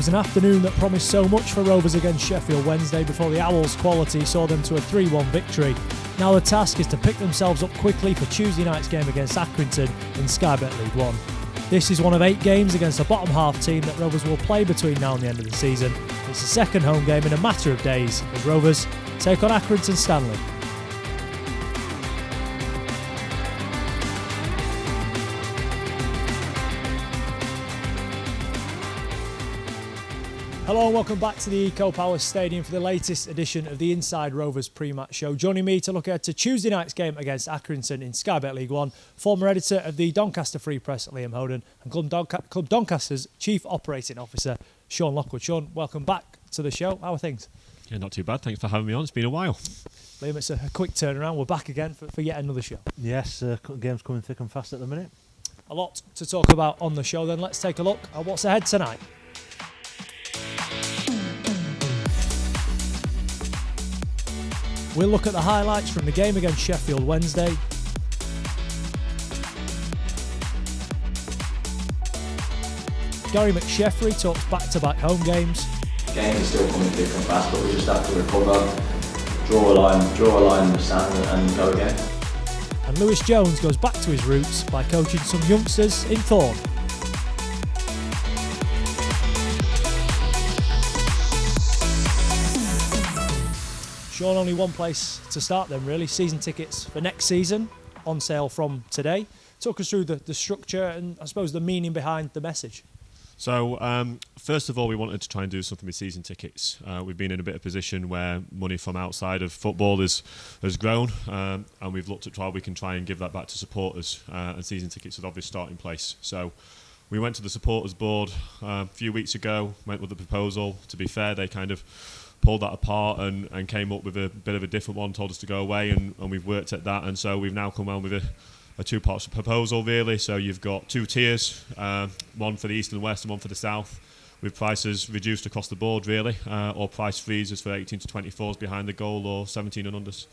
was an afternoon that promised so much for Rovers against Sheffield Wednesday before the Owls' quality saw them to a 3-1 victory. Now the task is to pick themselves up quickly for Tuesday night's game against Accrington in Sky Bet League One. This is one of 8 games against a bottom half team that Rovers will play between now and the end of the season. It's the second home game in a matter of days as Rovers take on Accrington Stanley. Hello and welcome back to the Eco Power Stadium for the latest edition of the Inside Rovers pre-match show. Joining me to look ahead to Tuesday night's game against Accrington in Sky Bet League One, former editor of the Doncaster Free Press, Liam Hoden, and Club Doncaster's Chief Operating Officer, Sean Lockwood. Sean, welcome back to the show. How are things? Yeah, not too bad. Thanks for having me on. It's been a while. Liam, it's a quick turnaround. We're back again for yet another show. Yes, game's coming thick and fast at the minute. A lot to talk about on the show then. Let's take a look at what's ahead tonight. We'll look at the highlights from the game against Sheffield Wednesday. Gary McSheffrey talks back-to-back home games. The game is still coming thick and fast, but we just have to recover, draw a line in the sand and go again. And Lewis Jones goes back to his roots by coaching some youngsters in Thorn. Sean, only one place to start then really. Season tickets for next season on sale from today. Talk us through the structure and I suppose the meaning behind the message. So first of all, we wanted to try and do something with season tickets. We've been in a bit of position where money from outside of football has grown, and we've looked at how we can try and give that back to supporters, and season tickets would obviously start in place. So we went to the supporters board a few weeks ago, went with the proposal. To be fair, they kind of pulled that apart and came up with a bit of a different one, told us to go away, and we've worked at that, and so we've now come on with a two-part proposal really. So you've got 2 tiers, one for the east and west and one for the south, with prices reduced across the board really, or price freezes for 18 to 24s behind the goal or 17 and unders.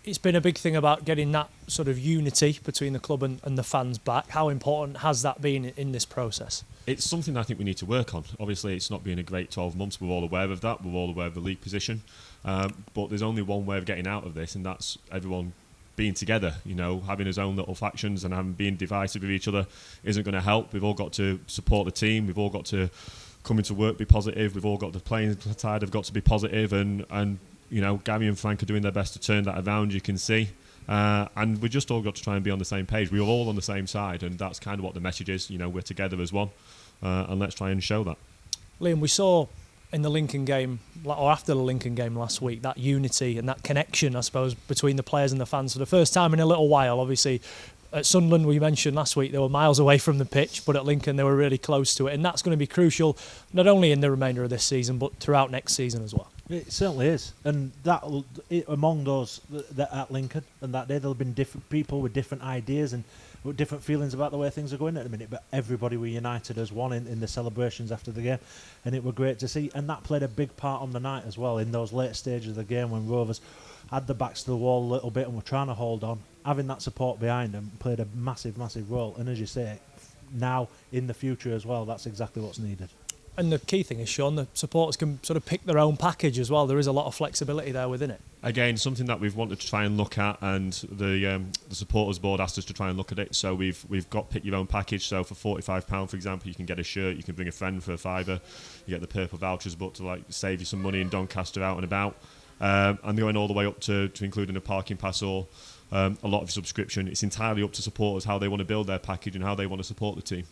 It's been a big thing about getting that sort of unity between the club and the fans back. How important has that been in this process? It's something I think we need to work on. Obviously, it's not been a great 12 months. We're all aware of that. We're all aware of the league position. But there's only one way of getting out of this, and that's everyone being together. You know, having his own little factions and being divisive with each other isn't going to help. We've all got to support the team. We've all got to come into work, be positive. We've all got the playing side have got to be positive, and you know, Gary and Frank are doing their best to turn that around, you can see. And we just all got to try and be on the same page. We're all on the same side, and that's kind of what the message is. You know, we're together as one, and let's try and show that. Liam, we saw in the Lincoln game, or after the Lincoln game last week, that unity and that connection, I suppose, between the players and the fans for the first time in a little while. Obviously, at Sunderland, we mentioned last week, they were miles away from the pitch, but at Lincoln, they were really close to it. And that's going to be crucial, not only in the remainder of this season, but throughout next season as well. It certainly is, and among those that at Lincoln and that day, there'll have been different people with different ideas and with different feelings about the way things are going at the minute. But everybody were united as one in the celebrations after the game, and it was great to see. And that played a big part on the night as well in those late stages of the game when Rovers had the backs to the wall a little bit and were trying to hold on. Having that support behind them played a massive, massive role. And as you say, now in the future as well, that's exactly what's needed. And the key thing is, Sean, the supporters can sort of pick their own package as well. There is a lot of flexibility there within it. Again, something that we've wanted to try and look at, and the supporters board asked us to try and look at it. So we've got pick your own package. So for £45, for example, you can get a shirt. You can bring a friend for a £5. You get the purple vouchers, but to like save you some money in Doncaster out and about. And going all the way up to including a parking pass or a lot of subscription. It's entirely up to supporters how they want to build their package and how they want to support the team.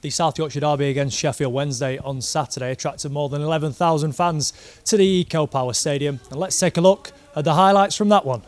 The South Yorkshire derby against Sheffield Wednesday on Saturday attracted more than 11,000 fans to the Eco Power Stadium. And let's take a look at the highlights from that one.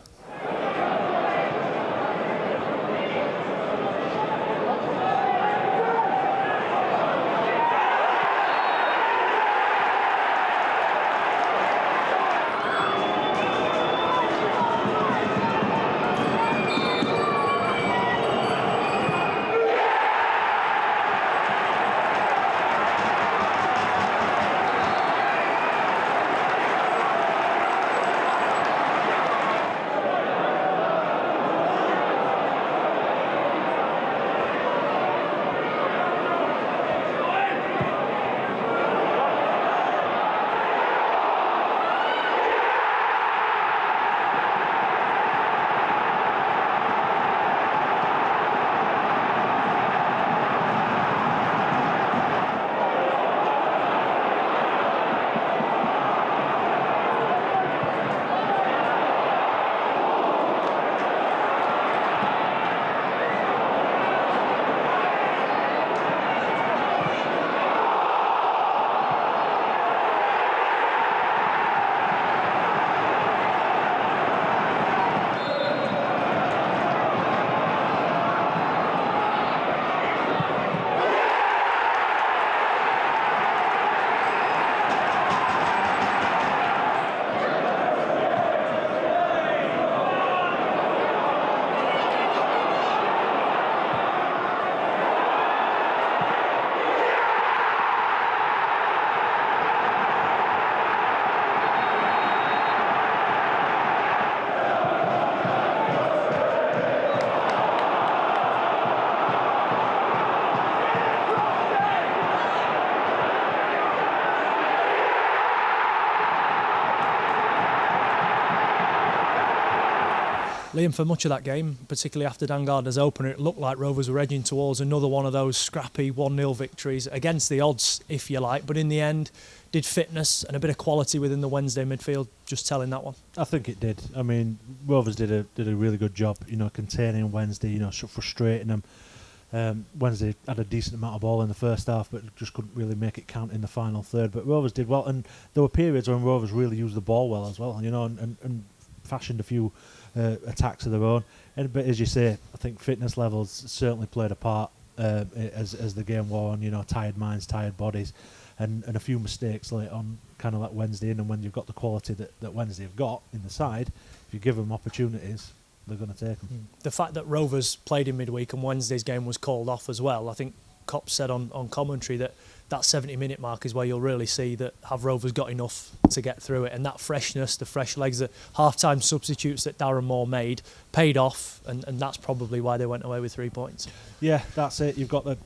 Liam, for much of that game, particularly after Dan Gardner's opener, it looked like Rovers were edging towards another one of those scrappy 1-0 victories against the odds, if you like. But in the end, did fitness and a bit of quality within the Wednesday midfield just tell in that one? I think it did. I mean, Rovers did a really good job, containing Wednesday, frustrating them. Wednesday had a decent amount of ball in the first half, but just couldn't really make it count in the final third. But Rovers did well, and there were periods when Rovers really used the ball well as well, and fashioned a few attacks of their own. But as you say, I think fitness levels certainly played a part as the game wore on. Tired minds, tired bodies, and a few mistakes late on, kind of like Wednesday. And when you've got the quality that Wednesday have got in the side, if you give them opportunities, they're going to take them. The fact that Rovers played in midweek and Wednesday's game was called off as well, I think Kopp said on commentary that 70-minute mark is where you'll really see that have Rovers got enough to get through it, and that freshness, the fresh legs, the half-time substitutes that Darren Moore made paid off, and that's probably why they went away with 3 points. Yeah, that's it. You've got the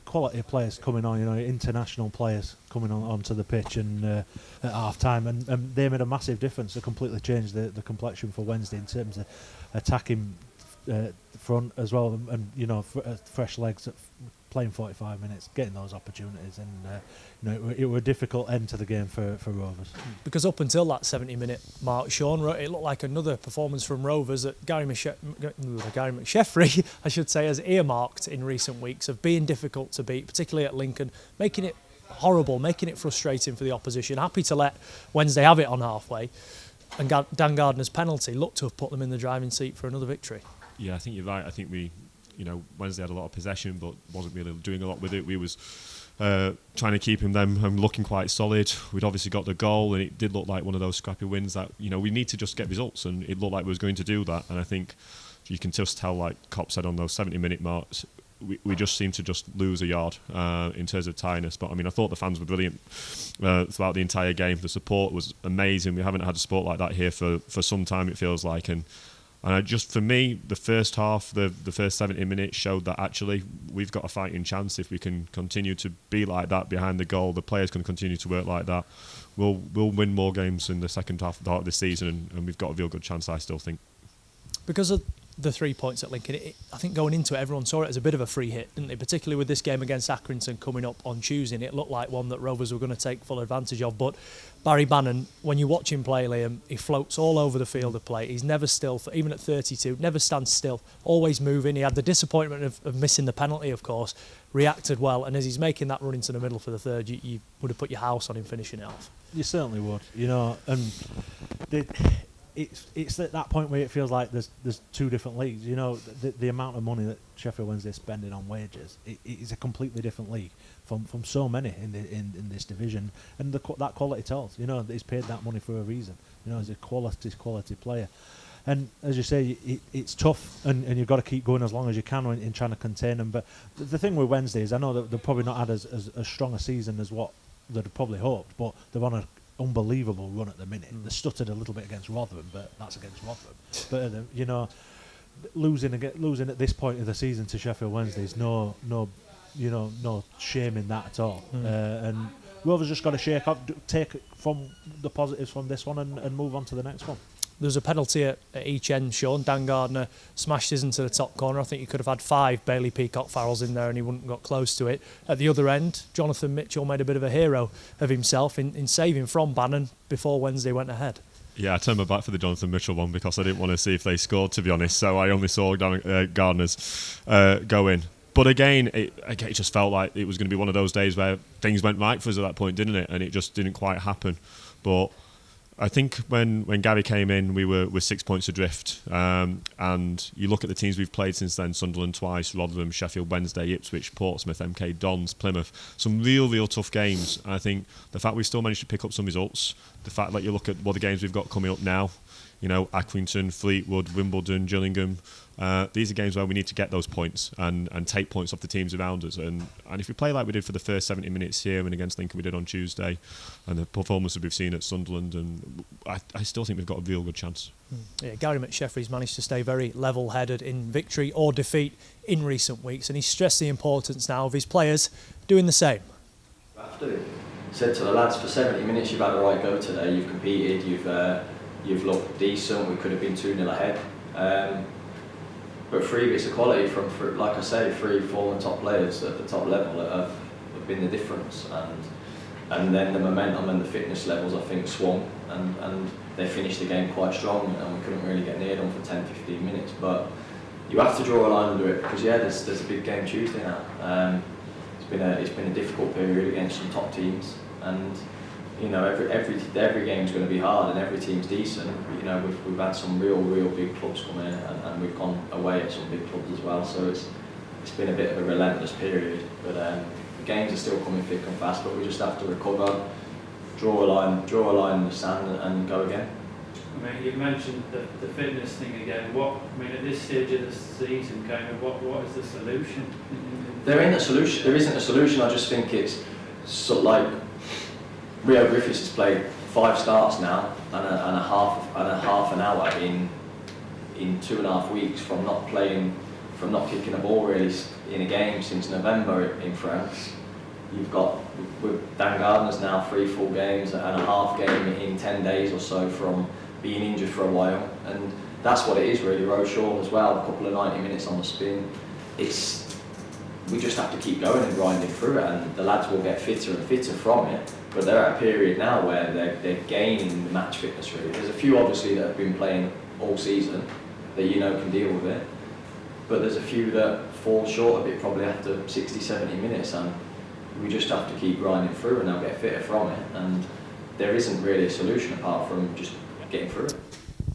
quality of players coming on, international players coming onto the pitch and at half-time, and they made a massive difference. They completely changed the complexion for Wednesday in terms of attacking front as well, and fresh legs at playing 45 minutes, getting those opportunities, and it was a difficult end to the game for Rovers. Because up until that 70-minute mark, Sean, it looked like another performance from Rovers that Gary McSheffrey, I should say, has earmarked in recent weeks of being difficult to beat, particularly at Lincoln, making it horrible, making it frustrating for the opposition, happy to let Wednesday have it on halfway, and Dan Gardner's penalty looked to have put them in the driving seat for another victory. Yeah, I think you're right. I think Wednesday had a lot of possession, but wasn't really doing a lot with it. We was trying to keep them looking quite solid. We'd obviously got the goal, and it did look like one of those scrappy wins that we need to just get results, and it looked like we was going to do that. And I think you can just tell, like Kopp said, on those 70-minute marks, we just seemed to just lose a yard in terms of tiredness. But I thought the fans were brilliant throughout the entire game. The support was amazing. We haven't had a support like that here for some time, it feels like, and for me, the first half, the first 70 minutes showed that actually we've got a fighting chance if we can continue to be like that behind the goal. The players can continue to work like that. We'll win more games in the second half of this season, and we've got a real good chance, I still think. Because of the 3 points at Lincoln, I think going into it, everyone saw it as a bit of a free hit, didn't they? Particularly with this game against Accrington coming up on Tuesday, and it looked like one that Rovers were going to take full advantage of. But Barry Bannon, when you watch him play, Liam, he floats all over the field of play. He's never still, even at 32, never stands still, always moving. He had the disappointment of missing the penalty, of course, reacted well, and as he's making that run into the middle for the third, you would have put your house on him finishing it off. You certainly would, and it's at that point where it feels like there's two different leagues. The amount of money that Sheffield Wednesday is spending on wages, it is a completely different league from so many in this division, and that quality tells. He's paid that money for a reason. He's a quality player, and as you say, it's tough, and you've got to keep going as long as you can in trying to contain them. But the thing with Wednesday is, I know that they've probably not had as strong a season as what they'd probably hoped, but they're on a unbelievable run at the minute. They stuttered a little bit against Rotherham, but that's against Rotherham. But losing at this point of the season to Sheffield Wednesday is no shame in that at all. And Rovers just got to shake up, take from the positives from this one, and move on to the next one. There's a penalty at each end, Sean. Dan Gardner smashed his into the top corner. I think he could have had 5 Bailey Peacock Farrells in there and he wouldn't have got close to it. At the other end, Jonathan Mitchell made a bit of a hero of himself in saving from Bannon before Wednesday went ahead. Yeah, I turned my back for the Jonathan Mitchell one because I didn't want to see if they scored, to be honest. So I only saw Gardner's go in. But again, it just felt like it was going to be one of those days where things went right for us at that point, didn't it? And it just didn't quite happen. But I think when Gary came in, we were 6 points adrift. And you look at the teams we've played since then: Sunderland twice, Rotherham, Sheffield Wednesday, Ipswich, Portsmouth, MK Dons, Plymouth. Some real tough games. And I think the fact we still managed to pick up some results, the fact that you look at what the games we've got coming up now, Accrington, Fleetwood, Wimbledon, Gillingham. These are games where we need to get those points and take points off the teams around us. And if we play like we did for the first 70 minutes here and against Lincoln we did on Tuesday, and the performances we've seen at Sunderland, and I still think we've got a real good chance. Yeah, Gary McSheffrey's managed to stay very level-headed in victory or defeat in recent weeks, and he's stressed the importance now of his players doing the same. After said to the lads, for 70 minutes you've had a right go today. You've competed. You've looked decent. We could have been 2-0 ahead. But 3 bits of quality from, like I say, 3 former top players at the top level that have been the difference. And then the momentum and the fitness levels, I think, swung, and they finished the game quite strong, and we couldn't really get near them for 10-15 minutes. But you have to draw a line under it, because there's a big game Tuesday now. It's been a difficult period against some top teams, and every game's going to be hard, and every team's decent. But, we've had some real big clubs come in, and we've gone away at some big clubs as well. So it's been a bit of a relentless period. But the games are still coming thick and fast. But we just have to recover, draw a line in the sand, and go again. I mean, you mentioned the fitness thing again. At this stage of the season, what is the solution? There isn't a solution. I just think it's like Rio Griffiths has played 5 starts now and a half an hour in 2.5 weeks from not kicking a ball really in a game since November in France. You've got with Dan Gardner's now 3 full games and a half game in 10 days or so from being injured for a while, and that's what it is really. Rose Shaw as well, a couple of 90 minutes on the spin. We just have to keep going and grinding through it, and the lads will get fitter and fitter from it. But they're at a period now where they're gaining the match fitness really. There's a few obviously that have been playing all season that can deal with it, but there's a few that fall short of it probably after 60-70 minutes, and we just have to keep grinding through, and they'll get fitter from it. And there isn't really a solution apart from just getting through it.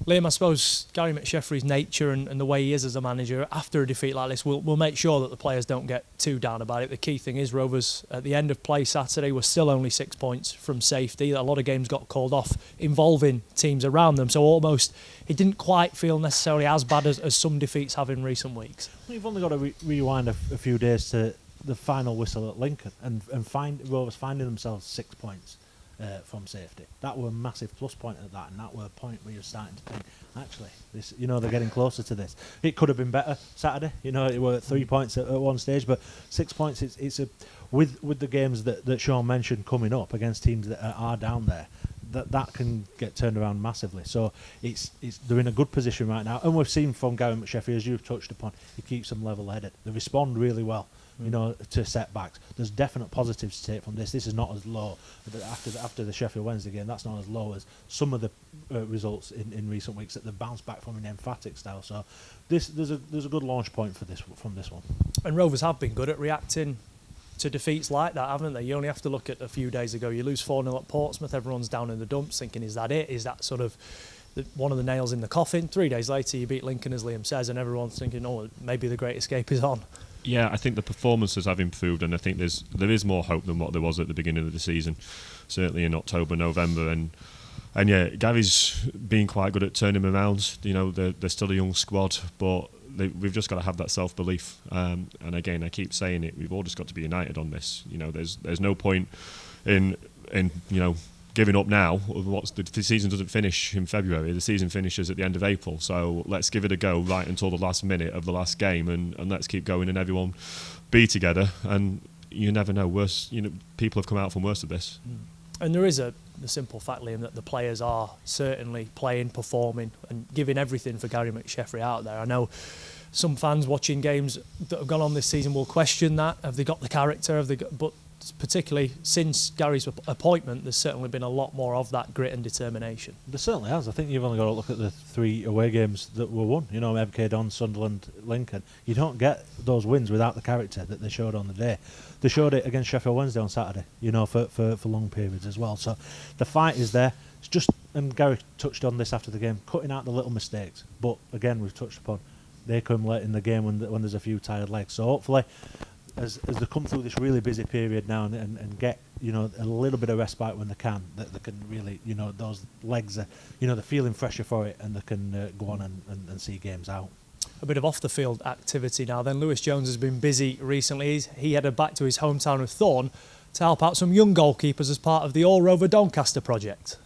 Liam, I suppose Gary McSheffrey's nature and the way he is as a manager after a defeat like this will make sure that the players don't get too down about it. The key thing is Rovers at the end of play Saturday were still only 6 points from safety. A lot of games got called off involving teams around them, so almost it didn't quite feel necessarily as bad as some defeats have in recent weeks. You've only got to rewind a few days to the final whistle at Lincoln and find Rovers finding themselves 6 points from safety. That were a massive plus point at that, and that were a point where you're starting to think, actually, this, they're getting closer to this. It could have been better Saturday. It were 3 points at one stage, but 6 points. It's with the games that Sean mentioned coming up against teams that are down there. That can get turned around massively. So they're in a good position right now, and we've seen from Gary McSheffrey, as you've touched upon, he keeps them level-headed. They respond really well. To setbacks. There's definite positives to take from this. This is not as low after the Sheffield Wednesday game. That's not as low as some of the results in recent weeks that they've bounced back from in emphatic style. So there's a good launch point from this one. And Rovers have been good at reacting to defeats like that, haven't they? You only have to look at a few days ago. You lose 4-0 at Portsmouth. Everyone's down in the dumps, thinking, is that it? Is that sort of one of the nails in the coffin? 3 days later, you beat Lincoln, as Liam says, and everyone's thinking, oh, maybe the Great Escape is on. Yeah, I think the performances have improved, and I think there is more hope than what there was at the beginning of the season, certainly in October, November, and yeah, Gary's been quite good at turning them around. They're still a young squad, but we've just got to have that self-belief. And again, I keep saying it, we've all just got to be united on this. There's no point in giving up now. The season doesn't finish in February. The season finishes at the end of April. So let's give it a go right until the last minute of the last game, and let's keep going and everyone be together. And you never know. People have come out from worse of this. And there is the simple fact, Liam, that the players are certainly playing, performing, and giving everything for Gary McSheffrey out there. I know some fans watching games that have gone on this season will question that. Have they got the character? But particularly since Gary's appointment, there's certainly been a lot more of that grit and determination. There certainly has. I think you've only got to look at the 3 away games that were won. MK Don, Sunderland, Lincoln. You don't get those wins without the character that they showed on the day. They showed it against Sheffield Wednesday on Saturday, for long periods as well. So the fight is there. It's just, and Gary touched on this after the game, cutting out the little mistakes. But again, we've touched upon, they come late in the game when there's a few tired legs. So hopefully, as they come through this really busy period now and get a little bit of respite when they can, that they can really those legs are they're feeling fresher for it, and they can go on and see games out. A bit of off the field activity now then. Lewis Jones has been busy recently. He headed back to his hometown of Thorn to help out some young goalkeepers as part of the All Rover Doncaster project.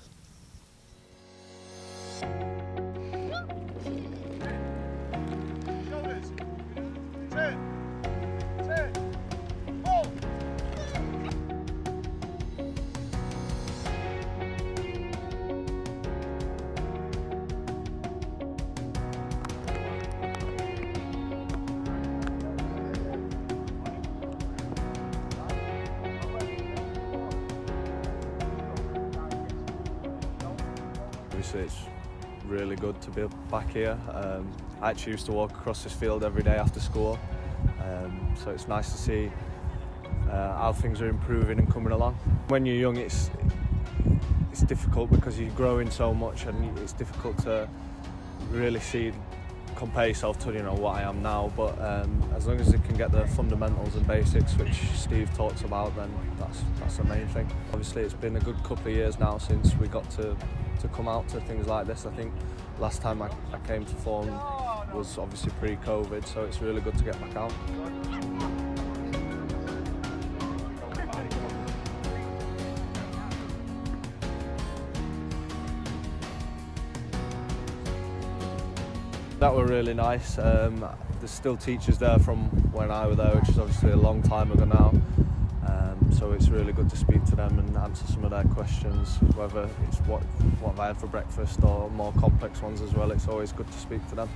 obviously it's really good to be back here. I actually used to walk across this field every day after school, so it's nice to see how things are improving and coming along. When you're young, it's difficult because you're growing so much, and it's difficult to really compare yourself to what I am now. But as long as you can get the fundamentals and basics, which Steve talks about, then that's the main thing. Obviously, it's been a good couple of years now since we got to come out to things like this. I think last time I came to form was obviously pre-COVID, so it's really good to get back out. That were really nice. There's still teachers there from when I was there, which is obviously a long time ago now. So it's really good to speak to them and answer some of their questions, whether it's what have I had for breakfast or more complex ones as well. It's always good to speak to them.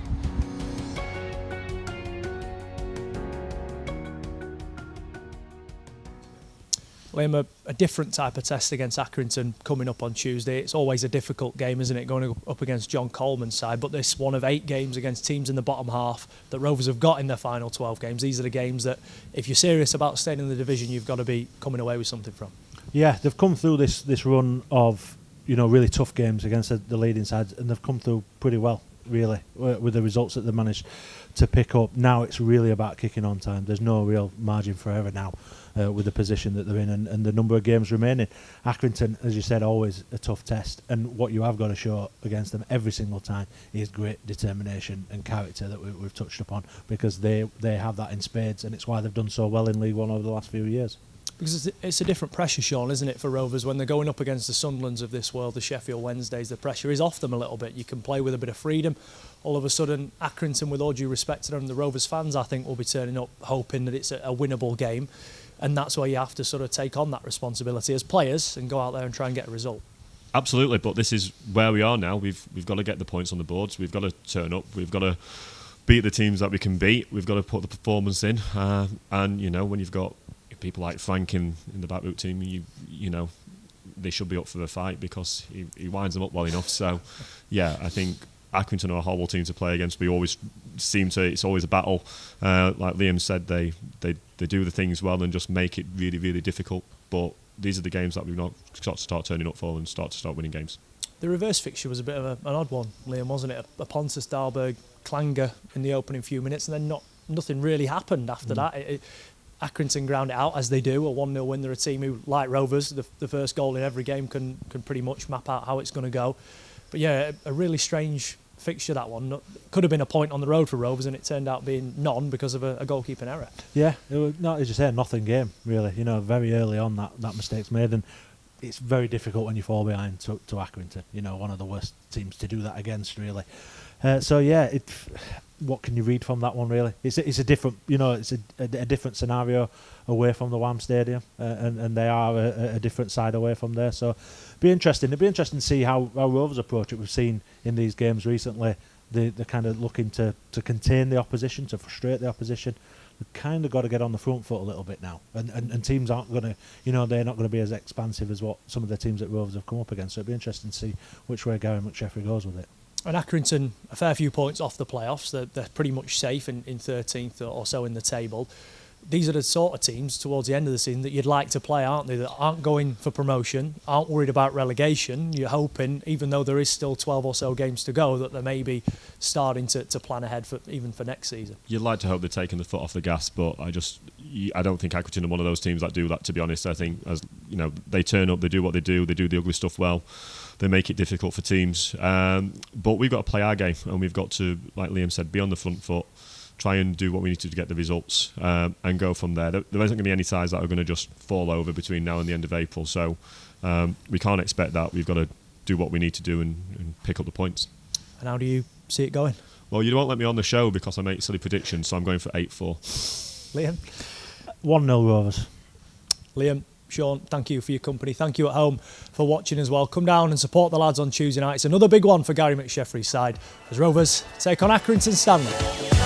Liam, a different type of test against Accrington coming up on Tuesday. It's always a difficult game, isn't it, going up against John Coleman's side, but this one of 8 games against teams in the bottom half that Rovers have got in their final 12 games. These are the games that, if you're serious about staying in the division, you've got to be coming away with something from. Yeah, they've come through this run of really tough games against the leading sides, and they've come through pretty well, really, with the results that they've managed to pick up. Now it's really about kicking on time. There's no real margin for error now. With the position that they're in and the number of games remaining. Accrington, as you said, always a tough test, and what you have got to show against them every single time is great determination and character that we've touched upon, because they have that in spades, and it's why they've done so well in League One over the last few years. Because it's a different pressure, Sean, isn't it, for Rovers when they're going up against the Sunderlands of this world, the Sheffield Wednesdays. The pressure is off them a little bit. You can play with a bit of freedom. All of a sudden, Accrington, with all due respect to them, the Rovers fans, I think, will be turning up hoping that it's a winnable game. And that's where you have to sort of take on that responsibility as players and go out there and try and get a result. Absolutely, but this is where we are now. We've got to get the points on the boards. We've got to turn up. We've got to beat the teams that we can beat. We've got to put the performance in. And when you've got people like Frank in the back root team, they should be up for the fight because he winds them up well enough. So, yeah, I think Accrington are a horrible team to play against. We always it's always a battle. Like Liam said, they do the things well and just make it really, really difficult. But these are the games that we've not got to start turning up for and start winning games. The reverse fixture was a bit of an odd one, Liam, wasn't it? A Pontus Dahlberg clanger in the opening few minutes, and then nothing really happened after that. Accrington ground it out, as they do, a 1-0 win. They're a team who, like Rovers, the first goal in every game can pretty much map out how it's going to go. But yeah, a really strange fixture, that one. Could have been a point on the road for Rovers, and it turned out being none because of a goalkeeping error. Yeah, it was not, as you say, nothing game, really. Very early on that mistake's made, and it's very difficult when you fall behind to Accrington. One of the worst teams to do that against, really. What can you read from that one, really? It's a different, it's a different scenario away from the Wham Stadium, and they are a different side away from there. So, it'd be interesting to see how Rovers approach it. We've seen in these games recently, they're kind of looking to contain the opposition, to frustrate the opposition. We've kind of got to get on the front foot a little bit now, and teams aren't going to, they're not going to be as expansive as what some of the teams that Rovers have come up against. So it'd be interesting to see which way Gary McSheffrey goes with it. And Accrington, a fair few points off the playoffs. They're pretty much safe in 13th or so in the table. These are the sort of teams towards the end of the season that you'd like to play, aren't they? That aren't going for promotion, aren't worried about relegation. You're hoping, even though there is still 12 or so games to go, that they may be starting to plan ahead even for next season. You'd like to hope they're taking the foot off the gas, but I don't think Accrington are one of those teams that do that, to be honest. I think, they turn up, they do what they do the ugly stuff well. They make it difficult for teams. But we've got to play our game, and we've got to, like Liam said, be on the front foot, try and do what we need to get the results, and go from there. There isn't going to be any sides that are going to just fall over between now and the end of April. So we can't expect that. We've got to do what we need to do and pick up the points. And how do you see it going? Well, you won't let me on the show because I make silly predictions, so I'm going for 8-4. Liam? 1-0 Rovers. Liam, Sean, thank you for your company. Thank you at home for watching as well. Come down and support the lads on Tuesday night. It's another big one for Gary McSheffrey's side as Rovers take on Accrington Stanley.